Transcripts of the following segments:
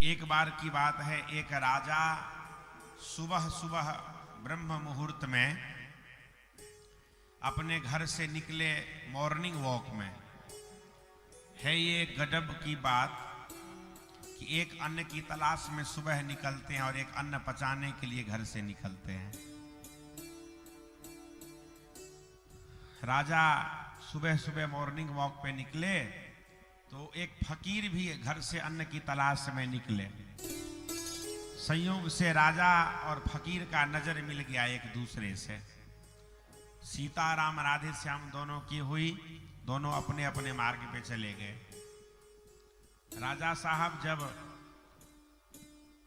एक बार की बात है, एक राजा सुबह सुबह ब्रह्म मुहूर्त में अपने घर से निकले मॉर्निंग वॉक में। है ये गजब की बात कि एक अन्न की तलाश में सुबह निकलते हैं और एक अन्न पचाने के लिए घर से निकलते हैं। राजा सुबह सुबह मॉर्निंग वॉक पे निकले तो एक फकीर भी घर से अन्न की तलाश में निकले। संयोग से राजा और फकीर का नजर मिल गया एक दूसरे से। सीताराम राधे श्याम दोनों की हुई, दोनों अपने अपने मार्ग पे चले गए। राजा साहब जब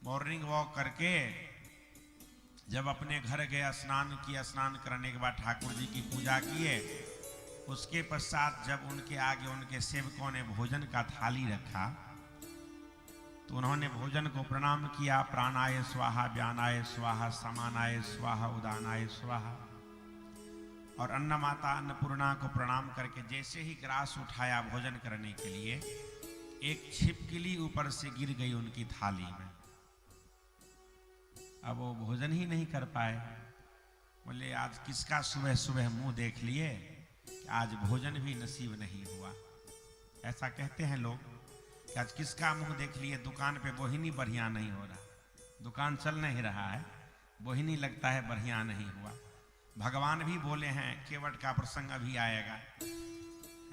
मॉर्निंग वॉक करके जब अपने घर गए, स्नान किया, स्नान करने के बाद ठाकुर जी की पूजा किए, उसके पश्चात जब उनके आगे उनके सेवकों ने भोजन का थाली रखा तो उन्होंने भोजन को प्रणाम किया। प्राणाय स्वाहा, व्यानाय स्वाहा, समानाय स्वाहा, उदानाय स्वाहा। और अन्न माता अन्नपूर्णा को प्रणाम करके जैसे ही ग्रास उठाया भोजन करने के लिए, एक छिपकली ऊपर से गिर गई उनकी थाली में। अब वो भोजन ही नहीं कर पाए। बोले आज किसका सुबह सुबह मुंह देख लिए कि आज भोजन भी नसीब नहीं हुआ। ऐसा कहते हैं लोग कि आज किसका मुंह देख लिए, दुकान पे बोहिनी बढ़िया नहीं हो रहा, दुकान चल नहीं रहा है, बोहिनी लगता है बढ़िया नहीं हुआ। भगवान भी बोले हैं, केवट का प्रसंग अभी आएगा।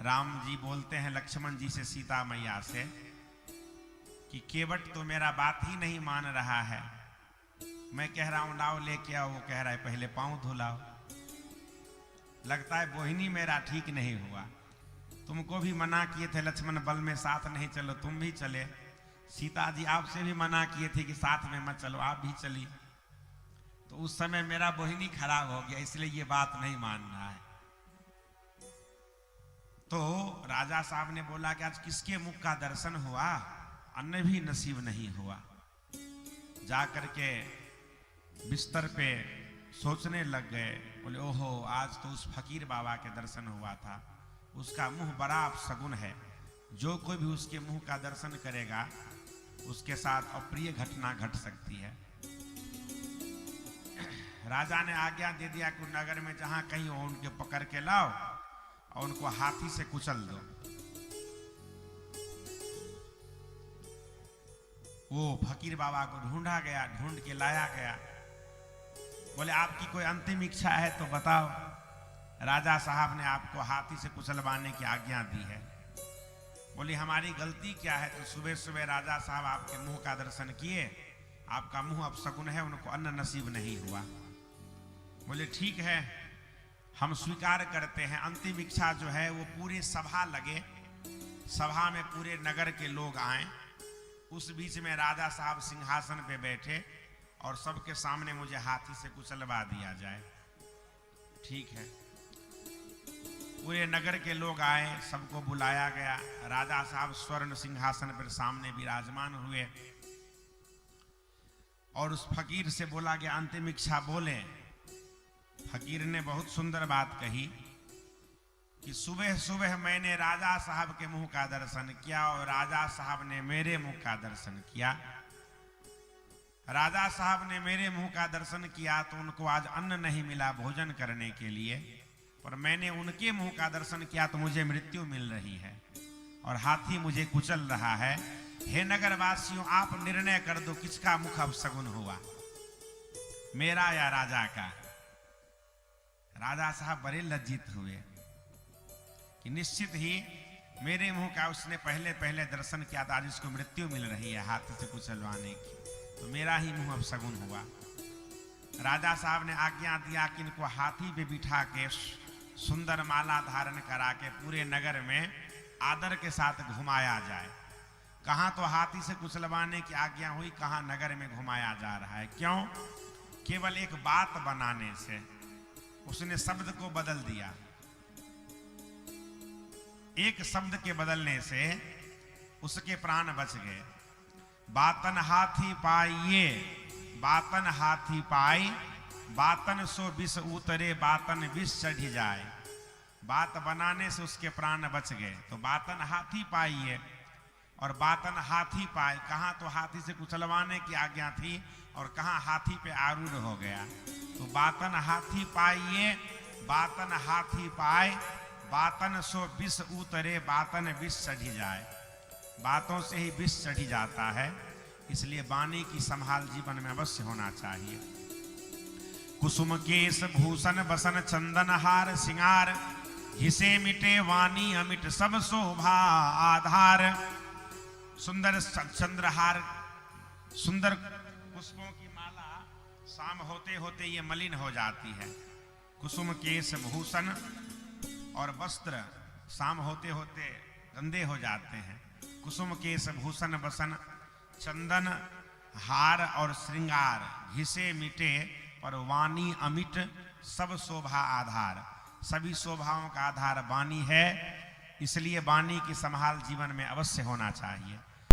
राम जी बोलते हैं लक्ष्मण जी से, सीता मैया से, कि केवट तो मेरा बात ही नहीं मान रहा है। मैं कह रहा हूं लाओ लेके आओ, वो कह रहा है पहले पांव धुलाओ। लगता है बोहिनी मेरा ठीक नहीं हुआ। तुमको भी मना किए थे लक्ष्मण, बल में साथ नहीं चलो, तुम भी चले। सीता जी आपसे भी मना किए थे कि साथ में मत चलो, आप भी चली। तो उस समय मेरा बोहिनी खराब हो गया, इसलिए ये बात नहीं मान रहा है। तो राजा साहब ने बोला कि आज किसके मुख का दर्शन हुआ, अन्न भी नसीब नहीं हुआ। जा करके बिस्तर पे सोचने लग गए। बोले ओहो, आज तो उस फकीर बाबा के दर्शन हुआ था, उसका मुंह बड़ा अपशगुन है। जो कोई भी उसके मुंह का दर्शन करेगा उसके साथ अप्रिय घटना घट सकती है। राजा ने आज्ञा दे दिया कि नगर में जहां कहीं हो उनके पकड़ के लाओ और उनको हाथी से कुचल दो। वो फकीर बाबा को ढूंढा गया, ढूंढ के लाया गया। बोले आपकी कोई अंतिम इच्छा है तो बताओ। राजा साहब ने आपको हाथी से कुचलवाने की आज्ञा दी है। बोली हमारी गलती क्या है? तो सुबह सुबह राजा साहब आपके मुंह का दर्शन किए, आपका मुंह अपशगुन है, उनको अन्न नसीब नहीं हुआ। बोले ठीक है, हम स्वीकार करते हैं। अंतिम इच्छा जो है वो पूरी सभा लगे, सभा में पूरे नगर के लोग आए, उस बीच में राजा साहब सिंहासन पे बैठे और सबके सामने मुझे हाथी से कुचलवा दिया जाए। ठीक है, पूरे नगर के लोग आए, सबको बुलाया गया। राजा साहब स्वर्ण सिंहासन पर सामने विराजमान हुए और उस फकीर से बोला गया अंतिम इच्छा बोले। फकीर ने बहुत सुंदर बात कही कि सुबह सुबह मैंने राजा साहब के मुंह का दर्शन किया और राजा साहब ने मेरे मुंह का दर्शन किया। राजा साहब ने मेरे मुंह का दर्शन किया तो उनको आज अन्न नहीं मिला भोजन करने के लिए, पर मैंने उनके मुंह का दर्शन किया तो मुझे मृत्यु मिल रही है और हाथी मुझे कुचल रहा है। हे नगरवासियों, आप निर्णय कर दो किसका मुख अपशगुन हुआ, मेरा या राजा का? राजा साहब बड़े लज्जित हुए कि निश्चित ही मेरे मुंह का उसने पहले पहले दर्शन किया था, आज इसको मृत्यु मिल रही है हाथी से कुचलवाने की, तो मेरा ही मुंह अपशगुन हुआ। राजा साहब ने आज्ञा दिया कि इनको हाथी पे बिठा के सुंदर माला धारण करा के पूरे नगर में आदर के साथ घुमाया जाए। कहां तो हाथी से कुचलवाने की आज्ञा हुई, कहां नगर में घुमाया जा रहा है। क्यों? केवल एक बात बनाने से उसने शब्द को बदल दिया। एक शब्द के बदलने से उसके प्राण बच गए। बातन हाथी पाइये, बातन हाथी पाई, बातन सो विष उतरे, बातन विष चढ़ जाए। बात बनाने से उसके प्राण बच गए। तो बातन हाथी पाइये और बातन हाथी पाए, कहाँ तो हाथी से कुचलवाने की आज्ञा थी और कहाँ हाथी पे आरूढ़ हो गया। तो बातन हाथी पाइए, बातन हाथी पाए, बातन सो विष उतरे, बातन विष चढ़ी जाए। बातों से ही विष चढ़ी जाता है, इसलिए वाणी की संभाल जीवन में अवश्य होना चाहिए। कुसुम केश भूषण बसन चंदन हार सिंगार, हिसे मिटे वाणी अमिट सब शोभा आधार। सुंदर चंद्रहार, सुंदर पुष्पों की माला शाम होते होते ये मलिन हो जाती है। कुसुम केश भूषण और वस्त्र शाम होते होते गंदे हो जाते हैं। कुसुम केश भूषण बसन चंदन हार और श्रृंगार, घिसे मिटे पर वाणी अमिट सब शोभा आधार। सभी शोभाओं का आधार वाणी है, इसलिए वाणी की संभाल जीवन में अवश्य होना चाहिए।